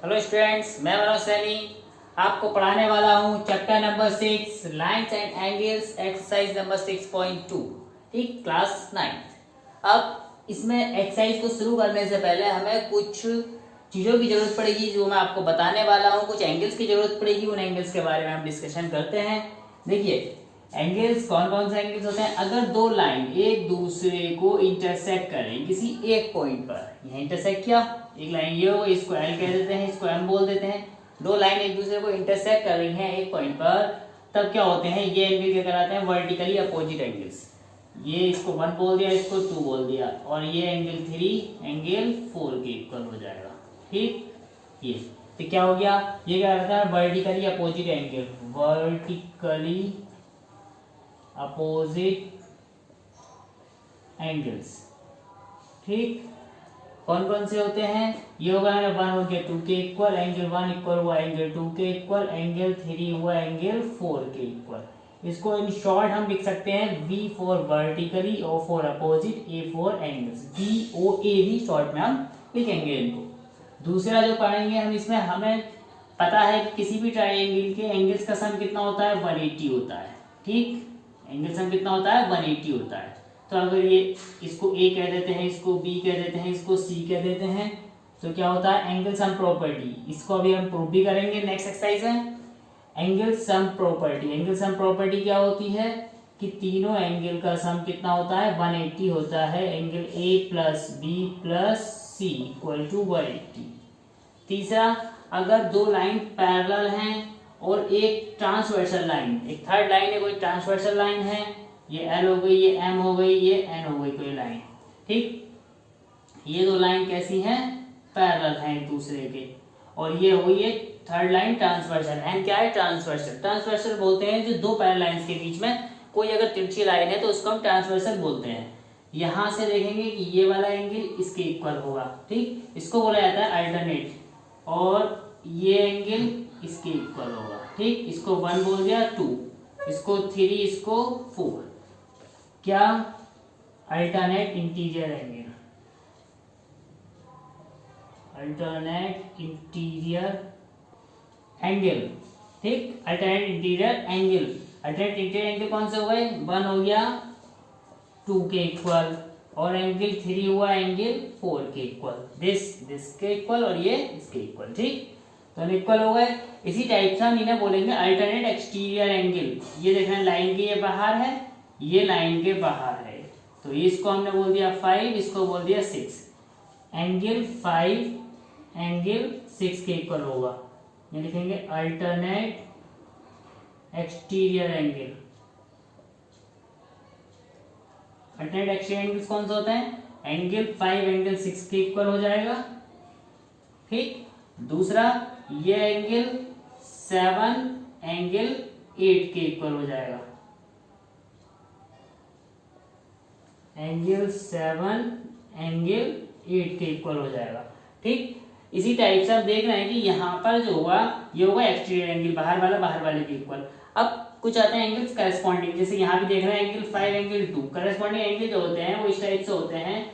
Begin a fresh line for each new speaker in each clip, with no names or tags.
Hello students, मैं मनोज सैनी आपको पढ़ाने वाला हूँ chapter number 6 lines and angles exercise number 6.2। ठीक, क्लास 9। अब इसमें एक्सरसाइज को शुरू करने से पहले हमें कुछ चीज़ों की ज़रूरत पड़ेगी जो मैं आपको बताने वाला हूँ। कुछ एंगल्स की ज़रूरत पड़ेगी, उन एंगल्स के बारे में हम डिस्कशन करते हैं। देखिए, एंगल्स कौन कौन से एंगल्स होते हैं। अगर दो लाइन एक दूसरे को इंटरसेक्ट करें किसी एक पॉइंट पर, यहाँ इंटरसेक्ट किया, एक लाइन ये हो, इसको एल कह देते हैं, इसको एम बोल देते हैं। दो लाइन एक दूसरे को इंटरसेक्ट कर रही हैं एक पॉइंट पर, तब क्या होते हैं, ये एंगल क्या कहलाते हैं, वर्टिकली अपोजिट एंगल्स। ये इसको 1 बोल दिया, इसको 2 बोल दिया, और ये एंगल 3 एंगल 4 के इक्वल हो जाएगा। ठीक, ये तो क्या हो गया, ये क्या कहता है, vertically opposite angle, vertically opposite angles. ठीक, कौन कौन से होते हैं, ये होगा ना, 1 हो गया 2 के इक्वल, एंगल 1 इक्वल हुआ एंगल 2 के इक्वल, एंगल 3 हुआ एंगल 4 के इक्वल। इसको इन शॉर्ट हम लिख सकते हैं V for vertically, O for opposite, A for angles, VOA भी शॉर्ट में हम लिखेंगे इनको। दूसरा जो पढ़ेंगे हम, इसमें हमें पता है कि किसी भी ट्राइंगल के एंगल्स का सम कितना होता है, 180 होता है। ठीक, एंगल सम कितना होता है, 180 होता है। तो अगर ये इसको A कह देते हैं, इसको B कह देते हैं, इसको C कह देते हैं, तो क्या होता है, एंगल सम प्रॉपर्टी। इसको अभी हम प्रूव भी करेंगे नेक्स्ट एक्सरसाइज में। Angle sum property, angle sum property क्या होती है कि तीनों एंगल का सम कितना होता है, 180 होता है। Angle A plus B plus C equal to 180। तीसरा, अगर दो लाइन पैरेलल हैं और एक ट्रांसवर्सल लाइन, एक थर्ड लाइन है, कोई ट्रांसवर्सल लाइन है, ये L हो गई, ये M हो गई, ये N हो गई कोई लाइन। ठीक, ये दो लाइन कैसी हैं, पैरेलल हैं एक दूसरे के, और ये हुई है थर्ड लाइन ट्रांसवर्सल। N क्या है, ट्रांसवर्सल। ट्रांसवर्सल बोलते हैं जो दो पैरेलल लाइंस के बीच में कोई अगर तिरछी लाइन है तो उसको हम ट्रांसवर्सल बोलते हैं। यहां से देखेंगे कि ये वाला एंगल इसके इक्वल होगा। ठीक, इसको बोला जाता है अल्टरनेट, और ये एंगल इसके इक्वल होगा। ठीक, इसको 1 बोल दिया, 2, इसको 3, इसको 4। क्या, alternate interior angle, alternate interior angle. ठीक, alternate interior angle, alternate interior angle कौन से हो गए, 1 हो गया 2 के इक्वल, और एंगल 3 हुआ एंगल 4 के इक्वल, दिस के इक्वल, और ये इसके इक्वल। ठीक, तो इक्वल हो गए। इसी टाइप से हम इन्हें बोलेंगे अल्टरनेट एक्सटीरियर एंगल। ये देखना, लाइन के ये बाहर है, ये लाइन के बाहर है, तो इसको हमने बोल दिया 5, इसको बोल दिया 6। एंगल 5 एंगल 6 के इक्वल होगा, ये लिखेंगे alternate exterior angle. Alternate exterior angles कौन से होते हैं, एंगल 5 एंगल 6 के इक्वल हो जाएगा। ठीक, दूसरा, ये एंगल 7 एंगल 8 के इक्वल हो जाएगा, एंगल 7 एंगल 8 के इक्वल हो जाएगा। ठीक, इसी टाइप से आप देख रहे हैं कि यहाँ पर जो होगा ये होगा एक्सटीरियर एंगल, बाहर वाले के इक्वल। अब कुछ आते हैं एंगल्स करस्पॉन्डिंग, जैसे यहाँ भी देख रहे हैं एंगल 5 एंगल 2। करस्पॉन्डिंग एंगल जो होते हैं वो इस टाइप से होते हैं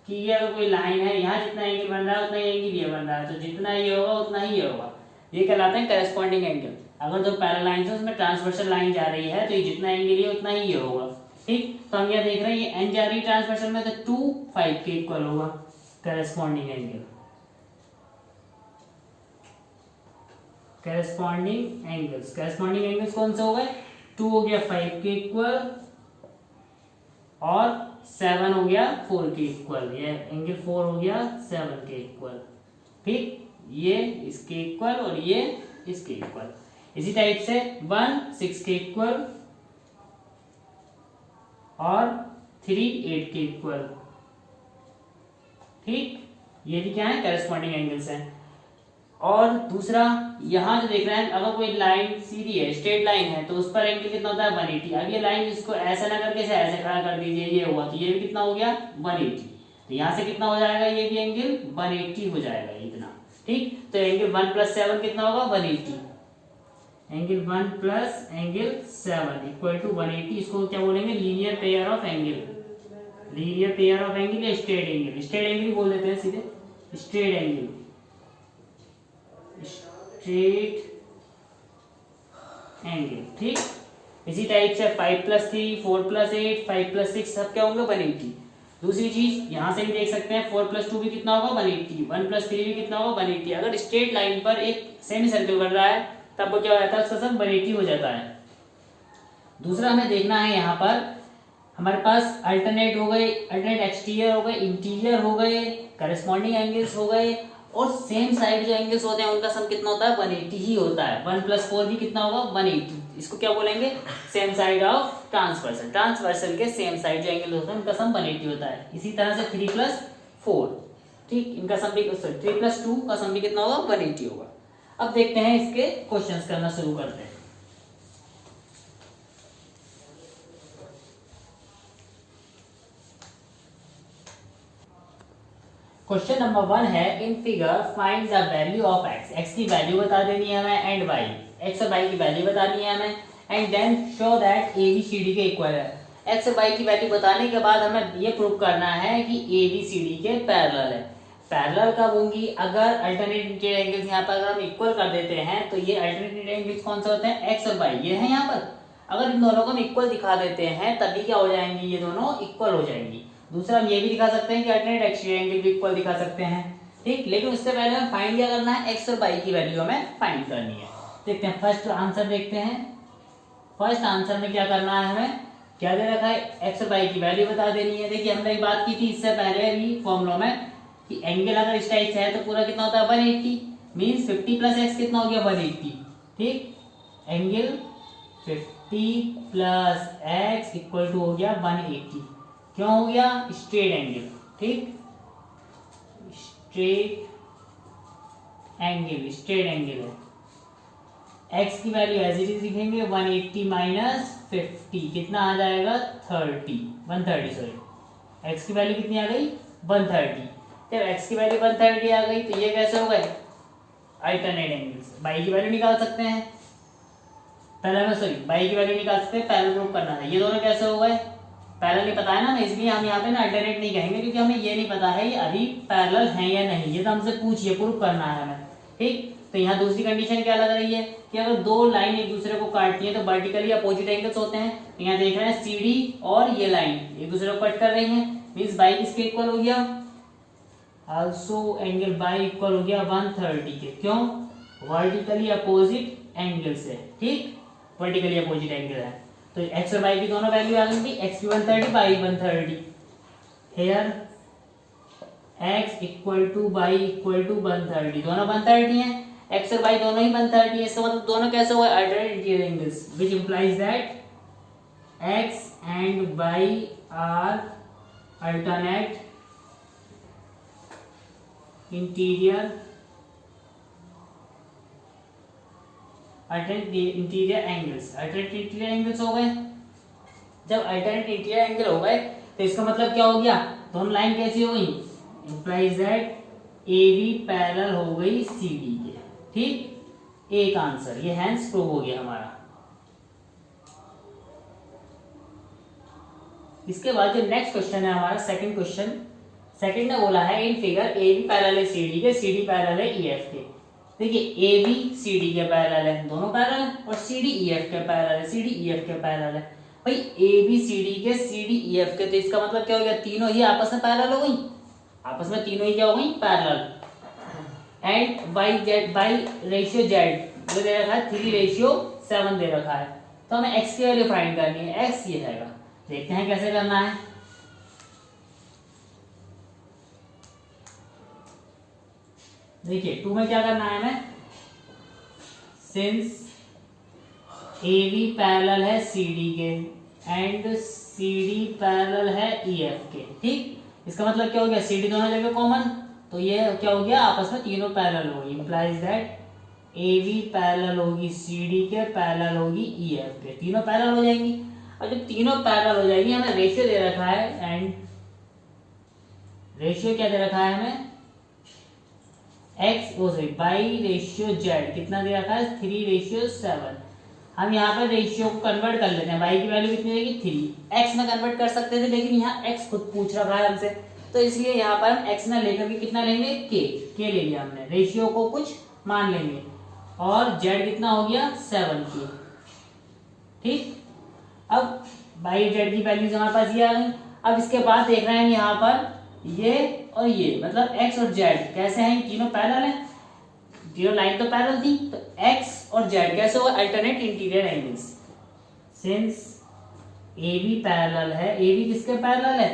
कि ये अगर कोई लाइन है, यहाँ जितना एंगल बन रहा है उतना ही एंगल ये बन रहा है, तो जितना ये होगा उतना ही ये होगा, ये कहलाते हैं करस्पॉन्डिंग एंगल। अगर दो पैरेलल लाइन है उसमें ट्रांसवर्सल लाइन जा रही है तो ये जितना एंगल है उतना ही ये होगा। ठीक, तो हम यहाँ देख रहे हैं ये एन जा रही है ट्रांसवर्सल में, तो 2 5 के इक्वल होगा करस्पॉन्डिंग एंगल। करस्पॉन्डिंग एंगल्स कौन से हो गए, 2 हो गया 5 के इक्वल, और 7 हो गया 4 के इक्वल, ये एंगल 4 हो गया 7 के इक्वल। ठीक, ये इसके इक्वल और ये इसके इक्वल। इसी टाइप से 1 6 के इक्वल और 3 8 के इक्वल। ठीक, ये भी क्या है, करस्पॉन्डिंग एंगल्स हैं। और दूसरा, यहाँ जो देख रहे हैं, अगर कोई लाइन सीधी है, स्ट्रेट लाइन है, तो उस पर एंगल कितना होता है, 180। अब ये लाइन इसको ऐसा ना करके ऐसे खड़ा कर दीजिए, ये हुआ, तो ये भी कितना हो गया, 180। तो यहाँ से कितना हो जाएगा, ये भी एंगल 180 हो जाएगा इतना। ठीक, तो एंगल 1 प्लस 7 कितना होगा, 180। Angle 1 plus angle 7 equal to 180। इसको क्या बोलेंगे, linear pair of angle, linear pair of angle या स्ट्रेट एंगल। स्ट्रेट एंगल बोल देते हैं सीधे, स्ट्रेट एंगल। स्ट्रेट एंगल, ठीक। इसी टाइप से 5 + 3, 4 + 8, 5 + 6 सब क्या होंगे 180। दूसरी चीज यहां से भी देख सकते हैं 4 + 2 भी कितना होगा 180, 1 + 3 भी कितना होगा 180। अगर स्ट्रेट लाइन पर एक सेमी सर्कल बन रहा है तब वो क्या हो जाता है, उसका सब 180 हो जाता है। दूसरा हमें देखना है यहाँ पर हमारे पास अल्टरनेट हो गए, अल्टरनेट एक्सटीरियर हो गए, इंटीरियर हो गए, करस्पॉन्डिंग एंगल्स हो गए, और सेम साइड जो एंगल्स होते हैं उनका सम कितना होता है 180 ही होता है। 1 + 4 भी कितना होगा 180। इसको क्या बोलेंगे, same side of transversal. Transversal के सेम साइड जो एंगल होते हैं उनका सम 180 होता है। इसी तरह से 3 + 4, ठीक, इनका सम भी 3 + 2 का सम भी कितना होगा 180 होगा। अब देखते हैं इसके क्वेश्चंस करना शुरू करते हैं। क्वेश्चन नंबर 1 है, in figure find the value of x। x की वैल्यू बता देनी है हमें, एंड y, x और y की वैल्यू बतानी है हमें, and then show that ABCD के इक्वल है। x और y की वैल्यू बताने के बाद हमें ये प्रूव करना है कि ABCD के पैरेलल है। पैरेलल कब होंगी, अगर अल्टरनेट इंटीरियर एंगल्स यहाँ पर अगर हम इक्वल कर देते हैं तो ये अल्टरनेट एंगल्स कौन से होते हैं, x और y, ये है यहाँ पर। अगर इन दोनों को हम इक्वल दिखा देते हैं तभी क्या हो जाएंगी, ये दोनों इक्वल हो जाएंगी। दूसरा हम ये भी दिखा सकते हैं कि अल्टरनेट एक्सटीरियर एंगल भी इक्वल दिखा सकते हैं, ठीक। लेकिन उससे पहले हमें फाइंड क्या करना है, x और y की वैल्यू हमें फाइंड करनी है। देखते हैं फर्स्ट आंसर देखते हैं। फर्स्ट आंसर में क्या करना है, हमें क्या दे रखा है, x और y की वैल्यू बता देनी है। देखिए हमने एक बात की थी इससे पहले भी फॉर्मूला में कि एंगल अगर इस टाइप से है तो पूरा कितना होता है 180, मींस 50 + x कितना हो गया 180, ठीक। एंगल 50 + x इक्वल टू हो गया 180। क्यों हो गया, स्ट्रेट एंगल, ठीक, स्ट्रेट एंगल, स्ट्रेट एंगल है। x की वैल्यू एज इट इज लिखेंगे 180 - 50 कितना आ जाएगा 130 सॉरी। x की वैल्यू कितनी आ गई 130। जब x की वैल्यू 130 आ गई तो ये कैसे हो गए अल्टरनेट एंगल्स। y की वैल्यू निकाल सकते हैं, पहले में सॉरी y की वैल्यू निकाल सकते हैं, पैरेलल प्रूव करना है। ये दोनों कैसे हो गए, पैरेलल नहीं पता है ना, इसलिए हम यहाँ पे ना अल्टरनेट नहीं कहेंगे क्योंकि हमें ये नहीं पता है ये अभी पैरेलल है या नहीं, ये तो हमसे पूछिए, प्रूव करना है हमें, ठीक। तो यहाँ दूसरी कंडीशन क्या लग रही है कि अगर दो लाइन एक दूसरे को काटती है तो वर्टिकली अपोजिट एंगल्स होते हैं। तो यहाँ देख रहे हैं CD और ये लाइन एक दूसरे को कट कर रही है, मींस बाई किसके इक्वल हो गया, आल्सो एंगल बाई इक्वल हो गया 130 के। क्यों, वर्टिकली अपोजिट एंगल से, ठीक, वर्टिकली अपोजिट एंगल है। तो x और y की दोनों वैल्यू आ गई थी, x की 130, y 130। Here x equal to y equal to 130, दोनों 130 हैं, x और y दोनों ही 130 है। इसका मतलब दोनों कैसे हुए alternate interior angles, which implies that x and y are alternate interior interior angles. Alternate interior angles हो गए। जब अल्टरनेट इंटीरियर एंगल हो गए तो इसका मतलब क्या हो गया, दोनों लाइन कैसी हो गई, इंप्लाइज दैट AB पैरेलल हो गई CD के, ठीक। एक आंसर ये हैंस प्रूव हो गया हमारा। इसके बाद जो नेक्स्ट क्वेश्चन है हमारा सेकंड क्वेश्चन, सेकंड ने बोला है इन फिगर AB पैरेलल है CD के, CD पैरेलल है EF के। देखिए AB CD के पैरेलल है, दोनों पैरेलल है, और CD EF के पैरेलल है, CD EF के पैरेलल है। भाई AB CD के CD EF के, तो इसका मतलब क्या हो गया, तीनों ही आपस में पैरेलल हो गई, आपस में तीनों ही क्या हो गई parallel. And by ratio Z दे रखा है 3:7 दे रखा है। तो हमें x की वैल्यू फाइंड करनी है, x ये रहेगा। देखते हैं कैसे करना है। देखिए 2 में क्या करना है हमें, सिंस AB पैरेलल है CD के एंड CD पैरेलल है EF के, ठीक। इसका मतलब क्या हो गया, CD दोनों जगह कॉमन, तो ये क्या हो गया आपस में तीनों पैरेलल होगी, इंप्लाइज दैट AB पैरेलल होगी CD के, पैरेलल होगी EF के, तीनों पैरेलल हो जाएंगी। और जब तीनों पैरेलल हो जाएंगी हमें रेशियो दे रखा है, एंड रेशियो क्या दे रखा है हमें, x बाई रेशियो Z कितना दे रखा है 3:7। हम यहाँ पर रेशियो को कन्वर्ट कर लेते हैं, y की वैल्यू कितनी रहेगी 3, x में कन्वर्ट कर सकते थे लेकिन यहाँ x खुद पूछ रखा है हमसे, तो इसलिए यहाँ पर हम x ना लेकर के कितना लेंगे k ले लिया हमने, रेशियो को कुछ मान लेंगे। और जेड कितना हो गया 7k। ठीक, अब बाई जेड की वैल्यूज हमारे पास ये आ गई। अब इसके बाद देख रहे हैं यहाँ पर ये और ये, मतलब एक्स और जेड कैसे हैं, तीनों पैरेलल हैं, तीनों लाइन तो पैरेलल थी, तो एक्स और जेड कैसे होगा, alternate interior angles. Since A B parallel है, ए बी किसके पैरेलल है,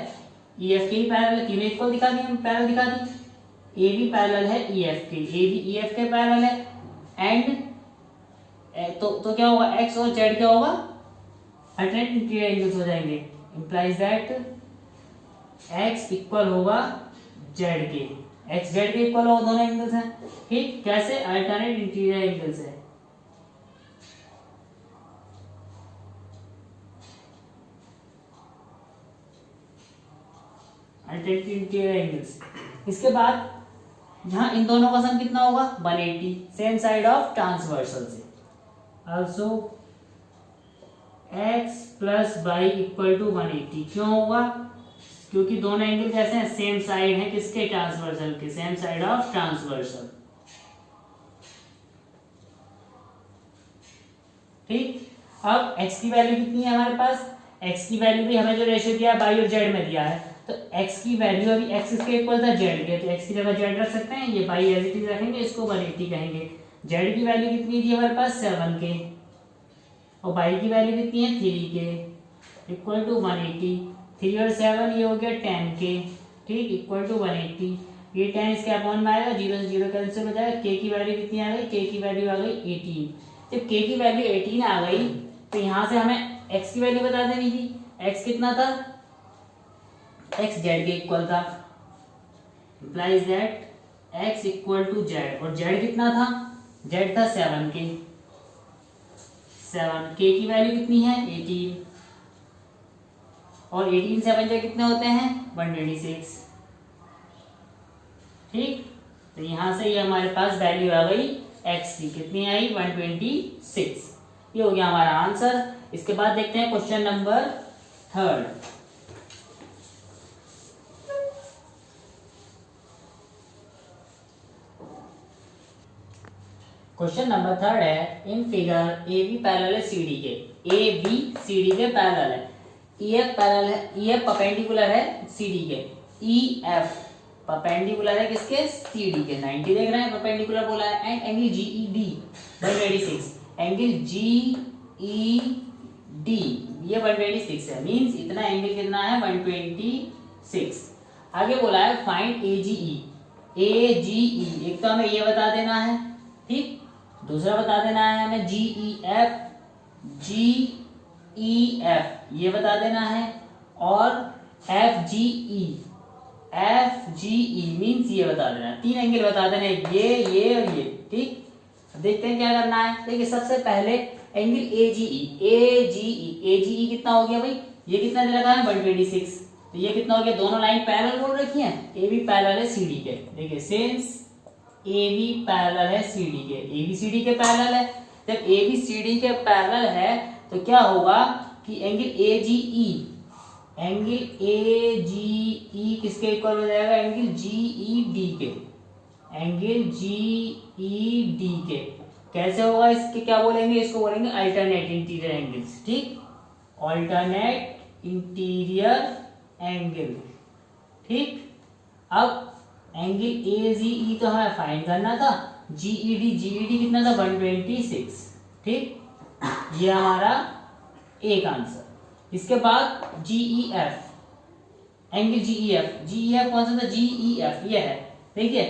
ई एफ के ही पैरेलल है, तीनों इक्वल दिखा दी, हम पैरेलल दिखा दी। ए बी पैरेलल है ई एफ के, ए बी ई एफ के पैरेलल है, एंड तो क्या होगा, एक्स और जेड क्या होगा, अल्टरनेट इंटीरियर एंगल्स हो जाएंगे। इंप्लाइज दैट एक्स इक्वल होगा जेड के, एक्स जेड के इक्वल होगा, दोनों एंगल्स हैं। ठीक, कैसे, अल्टरनेट इंटीरियर एंगल्स है। Alternate interior angles. इसके बाद यहाँ इन दोनों का सम कितना होगा 180, सेम साइड ऑफ ट्रांसवर्सल से। Also x plus Y equal to 180, क्यों होगा, क्योंकि दोनों एंगल कैसे हैं, सेम साइड है किसके, ट्रांसवर्सल के, सेम साइड ऑफ ट्रांसवर्सल। ठीक, अब x की वैल्यू कितनी है हमारे पास, x की वैल्यू भी हमें जो रेशियो दिया है बाई और जेड में दिया है, तो x की वैल्यू अभी x इसके इक्वल था जेड के, तो x की जगह जेड रख सकते हैं, ये बाई एज इट इज रखेंगे, इसको 180 कहेंगे। जेड की वैल्यू कितनी थी हमारे पास 7k, और बाई की वैल्यू कितनी है 3k, इक्वल टू 180, 3 और 7 ये हो गया 10k। ठीक, इक्वल टू 180, ये 10 इसके अपॉन में आएगा, 0 से 0 कैंसिल हो जाएगा, k की वैल्यू कितनी आ गई, k की वैल्यू आ गई 18। जब k की वैल्यू 18 आ गई तो यहाँ से हमें x की वैल्यू बता देनी थी, x कितना था, x जेड के इक्वल था, implies that x equal to Z, और जेड कितना था, जेड था 7k, 7k की वैल्यू कितनी है 18, और 18 7 जो कितने होते हैं 126। ठीक, तो यहां से ये हमारे पास वैल्यू आ गई x की, कितनी आई 126। ये हो गया हमारा आंसर। इसके बाद देखते हैं क्वेश्चन नंबर 3। क्वेश्चन नंबर 3 है, in figure A B parallel है सी डी के, ए बी सी डी के पैरेलल है, ई एफ पैरेलल है, ई एफ परपेंडिकुलर है सी डी के, ई एफ परपेंडिकुलर है किसके, सी डी के, 90 देख रहे हैं, परपेंडिकुलर बोला है, and angle G E D 126, angle G E D ये 126 है, मींस इतना एंगल कितना है 126। आगे बोला है फाइंड ए जी ई, ए जी ई, एक तो हमें ये बता देना है, ठीक, दूसरा बता देना है हमें जी ई एफ, जी ई एफ ये बता देना है, और एफ जी ई, एफ जी ई मीन्स ये बता देना है, 3 एंगल बता देना है, ये और ये। ठीक, देखते हैं क्या करना है। देखिए सबसे पहले एंगल ए जी ई, ए जी ई, ए जी ई कितना हो गया भाई, ये कितना दे रखा है 126, तो ये कितना हो गया, दोनों लाइन पैरेलल बोल रखी है, ए बी पैरेलल है सी डी के। देखिए सिंस ए बी पैरेलल है सी डी के, ए बी सी डी के पैरेलल है, जब ए बी सी डी के पैरेलल है तो क्या होगा कि angle A ji E, angle A जी ई किसके इक्वल हो जाएगा, एंगल जी ई डी के, एंगल जी ई डी के। कैसे होगा, इसके क्या बोलेंगे, इसको बोलेंगे अल्टरनेट इंटीरियर एंगल्स। ठीक, अल्टरनेट इंटीरियर एंगल। ठीक, अब एंगल ए जी ई तो हमें फाइंड करना था, जीईडी कितना था 126। ठीक, ये हमारा एक आंसर। इसके बाद GE F, angle G E F कौन सा था, जीई एफ ये है, देखिए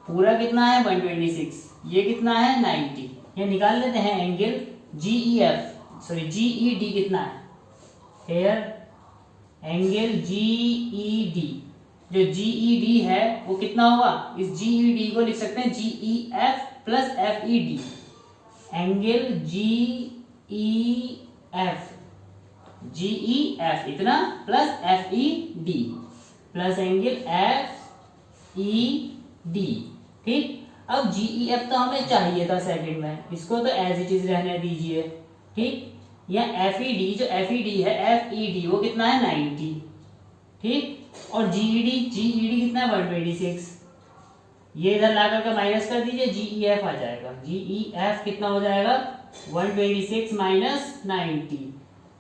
पूरा कितना है 126, ये कितना है 90, ये निकाल लेते हैं angle G E F, sorry GE D कितना है, हेयर एंगल जीई डी, जो जीई है वो कितना होगा, इस जीई को लिख सकते हैं G E F plus F E D, angle G E F इतना plus F E D plus angle F E D. ठीक, अब जीई एफ तो हमें चाहिए था सेकंड में, इसको तो एज इट इज रहने दीजिए। ठीक, या एफ ई डी, जो एफ ई डी है एफ ई डी वो कितना है 90। ठीक, और जीईडी कितना है 126, ये इधर ला करके माइनस कर दीजिए, GEF आ जाएगा। GEF कितना हो जाएगा, 126 माइनस 90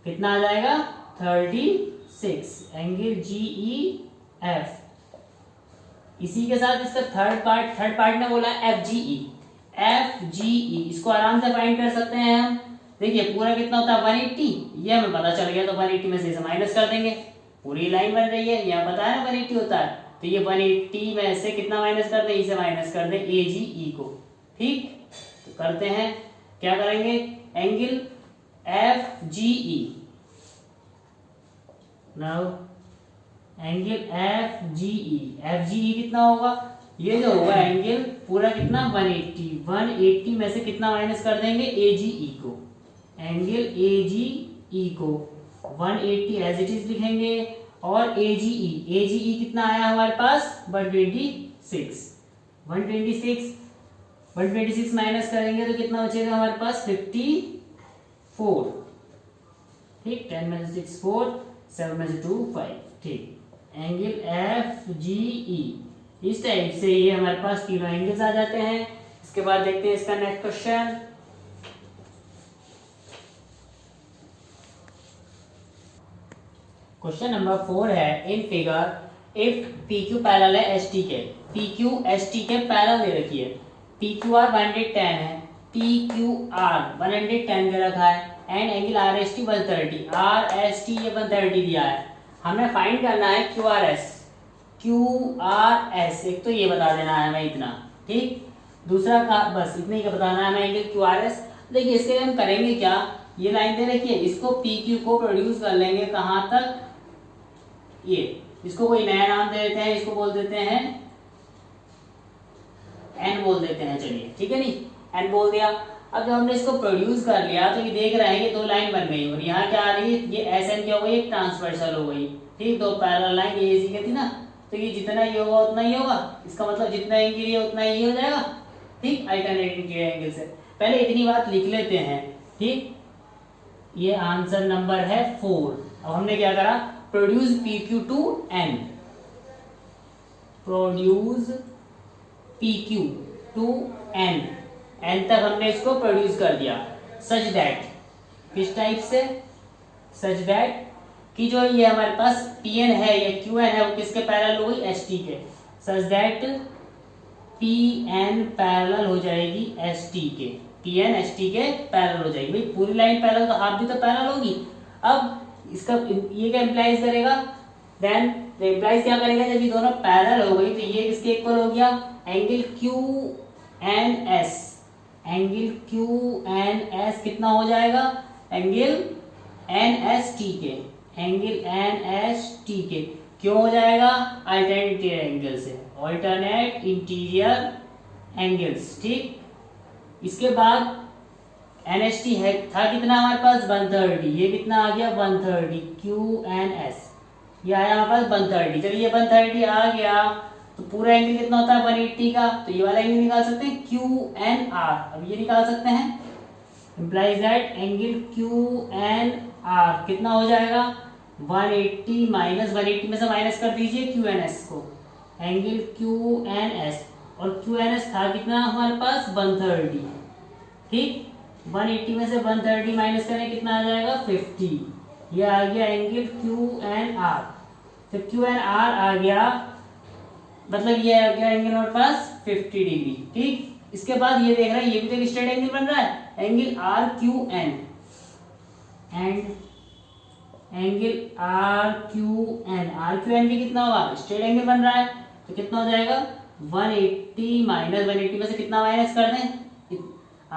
कितना आ जाएगा, 36 एंगल GEF। इसी के साथ इसका थर्ड पार्ट ने बोला FGE। FGE इसको आराम से फाइंड कर सकते हैं हम। देखिए पूरा कितना होता है 180, ये हमें पता चल गया, तो 180 में से इसे माइनस कर देंगे, पूरी लाइन बन रही है, यहाँ पता है ना 180 होता है, तो ये 180 में से कितना माइनस कर दे, इसे माइनस कर दे AGE को। ठीक, तो करते हैं, क्या करेंगे, angle FGE, now angle FGE कितना होगा, ये जो होगा एंगल पूरा कितना 180 में से कितना माइनस कर देंगे AGE को, एंगल AGE को 180 एज इट इज लिखेंगे, और AGE कितना आया हमारे पास 126 माइनस करेंगे तो कितना बचेगा हमारे पास 54। ठीक, 10 में से 6 4, 7 में से 2 5। ठीक, एंगल FGE इस टाइप से ये हमारे पास तीनों एंगल्स आ जाते हैं। इसके बाद देखते हैं इसका नेक्स्ट क्वेश्चन। क्वेश्चन नंबर 4 है, in figure if PQ parallel है ST के, PQ ST के पैरेलल दे रखी है, PQR 110 है, PQR 110 दे रखा है, एंड एंगल RST 130, RST ये 130 दिया है, हमें फाइंड करना है QRS। एक तो ये बता देना है हमें इतना, ठीक, दूसरा का बस इतने ही का बताना है हमें एंगल QRS। देखिए इसके लिए हम करेंगे क्या, ये लाइन दे रखी है, इसको PQ को प्रोड्यूस कर लेंगे कहां तक, ये इसको कोई नया नाम दे देते हैं, इसको बोल देते हैं N बोल देते हैं, चलिए ठीक है, नहीं N बोल दिया। अब जब हमने इसको प्रोड्यूस कर लिया तो ये देख रहे हैं कि दो लाइन बन गई, और यहाँ क्या आ रही है, ये SN क्या हो गई, ट्रांसवर्सल हो गई। ठीक, दो पैरेलल लाइन ये ऐसी थी ना, तो ये जितना ही होगा उतना ही होगा, इसका मतलब जितना एंगल ये उतना ही हो जाएगा। ठीक, अल्टरनेटिंग एंगल से पहले इतनी बात लिख लेते हैं। ठीक, ये आंसर नंबर है 4। अब हमने क्या करा, produce PQ to N, produce PQ to N तक हमने इसको प्रोड्यूस कर दिया, सच दैट, किस टाइप से, सच दैट कि जो ये हमारे पास PN है या QN है वो किसके पैरेलल हो गई, ST के, सच दैट PN पैरेलल हो जाएगी ST के, PN ST के पैरेलल हो जाएगी। भाई पूरी लाइन पैरेलल तो हाफ भी तो पैरेलल होगी। अब इसका ये क्या इंप्लाइज करेगा, देन इंप्लाइज क्या करेगा, जब ये दोनों पैरेलल हो गई तो ये किसके इक्वल हो गया, एंगल QNS, एंगल QNS कितना हो जाएगा, एंगल NST के, एंगल NST के, क्यों हो जाएगा, अल्टरनेट इंटीरियर एंगल से, अल्टरनेट इंटीरियर एंगल्स। ठीक, इसके बाद NST है था कितना हमारे पास 130, ये कितना आ गया 130, QNS ये आया हमारे पास 130। चलिए 130 आ गया तो पूरा एंगल कितना होता है 180 का, तो ये वाला एंगल निकाल सकते हैं QNR। अब ये निकाल सकते हैं, इंप्लाइज दैट एंगल QNR कितना हो जाएगा 180 माइनस 180 में से माइनस कर दीजिए QNS को, एंगल QNS, और QNS था कितना हमारे पास 130। ठीक, 180 में से 130 माइनस करें कितना आ जाएगा 50, ये आ गया एंगल QNR। तो QNR आ गया, मतलब ये आ गया एंगल हमारे पास 50 डिग्री। ठीक, इसके बाद ये देख रहे हैं, ये भी तो एक स्ट्रेट एंगल बन रहा है, angle RQN, and angle RQN भी कितना होगा, स्ट्रेट एंगल बन रहा है, तो कितना हो जाएगा 180 माइनस 180 में से कितना माइनस कर दें,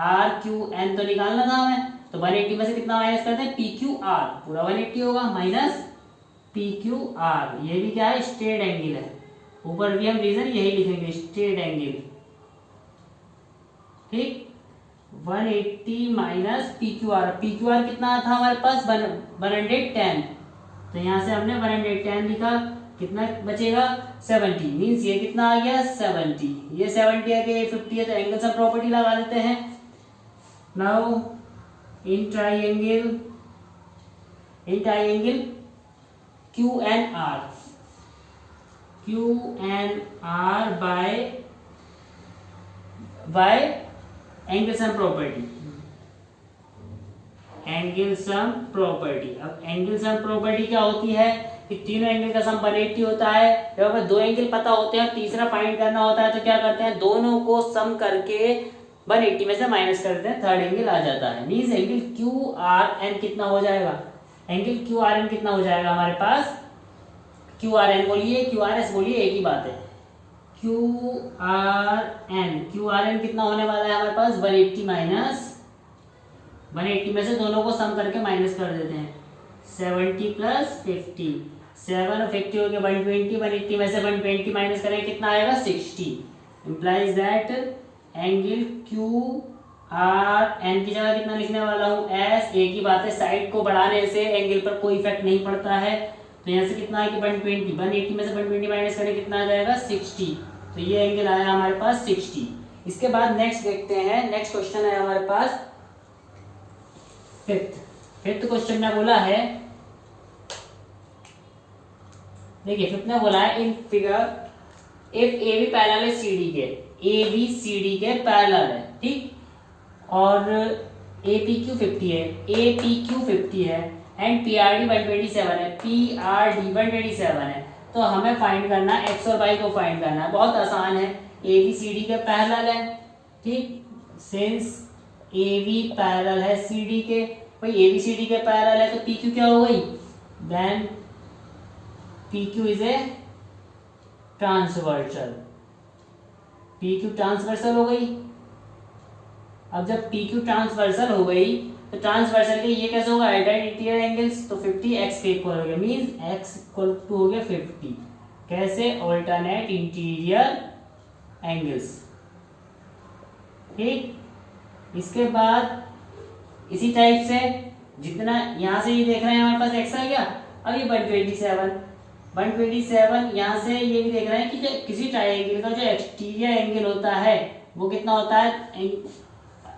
RQN तो निकालना था हमें, तो 180 में से कितना माइनस कर दें PQR, पूरा 180 होगा माइनस PQR, ये भी क्या है स्ट्रेट एंगल है, ऊपर भी हम रीजन यही लिखेंगे स्ट्रेट एंगल। ठीक, 180 माइनस PQR कितना था हमारे पास 110, तो यहाँ से हमने 110 लिखा, कितना बचेगा 70, मीन्स ये कितना आ गया 70, ये 70 है कि ये 50 है, तो एंगल सब प्रॉपर्टी लगा देते हैं। Now in triangle QNR by by angle sum property. Angle sum property, अब एंगल सम प्रॉपर्टी क्या होती है कि तीनों एंगल का सम 180 होता है। जब हमें दो एंगल पता होते हैं, तीसरा फाइंड करना होता है, तो क्या करते हैं, दोनों को सम करके 180 में से माइनस करते हैं, थर्ड एंगल आ जाता है। Means angle Q R N कितना हो जाएगा, एंगल क्यू आर एन कितना हो जाएगा हमारे पास, क्यू आर एन बोलिए, क्यू आर एस बोलिए, एक ही बात है। क्यू आर एन कितना होने वाला है हमारे पास, 180 माइनस 180 में से दोनों को सम करके माइनस कर देते हैं, 70 प्लस 50, 7 और 50 हो गया 120, 180 में से 120 माइनस करेंगे कितना आएगा, 60। Implies that angle Q R N की जगह कितना लिखने वाला हूँ, एस। एक ही बात है, साइड को बढ़ाने से एंगल पर कोई इफेक्ट नहीं पड़ता है। तो यहाँ से कितना है कि 120, 180 में से 120 माइनस करें कितना आ जाएगा, 60। तो ये एंगल आया हमारे पास 60। इसके बाद नेक्स्ट देखते हैं, नेक्स्ट क्वेश्चन है हमारे पास फिफ्थ क्वेश्चन में बोला है, देखिए फिफ्थ में बोला है, in figure if A B parallel है सी डी के, ए बी सी डी के पैरेलल है, ठीक, और ए पी क्यू 50 है, ए पी क्यू 50 है एंड पी आर डी 127 है, पी आर डी 127 है। तो हमें फाइंड करना है एक्स और वाई को फाइंड करना है, बहुत आसान है। ए बी सी डी के पैरेलल है, ठीक, सिंस ए बी पैरेलल है सी डी के, भाई ए बी सी डी के पैरेलल है तो पी क्यू क्या हो गई, then P Q is a transversal, P Q transversal हो गई। अब जब पी क्यू ट्रांसवर्सल हो गई तो ट्रांसवर्सल के ये कैसे होगा, अल्टरनेट इंटीरियर एंगल्स, तो 50 एक्स के इक्वल हो गया, मींस एक्स इक्वल टू हो गया 50। कैसे, अल्टरनेट इंटीरियर एंगल्स, ठीक। इसके बाद इसी टाइप से जितना यहाँ से ये देख रहे हैं हमारे पास एक्स आ गया, अब ये 127 यहाँ से ये भी देख रहे हैं कि जो किसी ट्राइंगल का जो एक्सटीरियर एंगल होता है वो कितना होता है,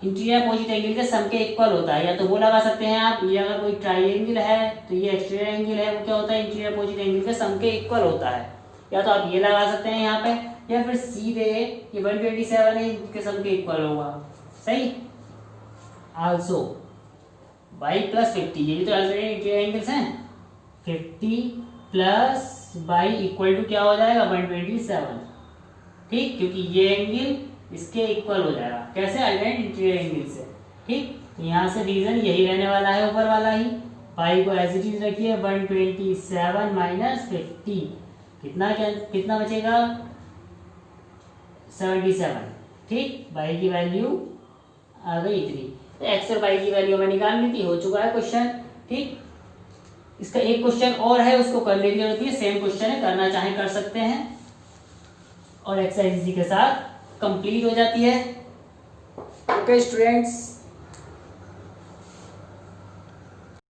इंटीरियर अपोजिट एंगल के सम के इक्वल होता है। या तो वो लगा सकते हैं आप, ये अगर कोई ट्राइंगल है तो ये एक्सटीरियर एंगल है, वो क्या होता है, इंटीरियर अपोजिट एंगल के सम के इक्वल होता है। या तो आप ये लगा सकते हैं यहाँ पे, या फिर सीधे ये 127 है इनके सम के इक्वल होगा, सही। आल्सो y प्लस 50, ये भी तो अल्टरनेट इंटीरियर एंगल्स हैं, 50 प्लस y इक्वल टू क्या हो जाएगा, 127, ठीक, क्योंकि ये एंगल इसके इक्वल हो जाएगा, कैसे, अल्टरनेट इंटीरियर एंगल से, ठीक। तो यहाँ से रीजन यही रहने वाला है, ऊपर वाला ही। y को एज इट इज रखिए, 127 माइनस 50 कितना बचेगा, 77, ठीक। y की वैल्यू आ गई इतनी, तो एक्स और वाई की वैल्यू हमें निकालनी थी, हो चुका है क्वेश्चन, ठीक। इसका एक क्वेश्चन और है, उसको कर लेनी होती है, सेम क्वेश्चन है, करना चाहे कर सकते हैं, और एक्सरसाइज इसी के साथ कंप्लीट हो जाती है। Okay students.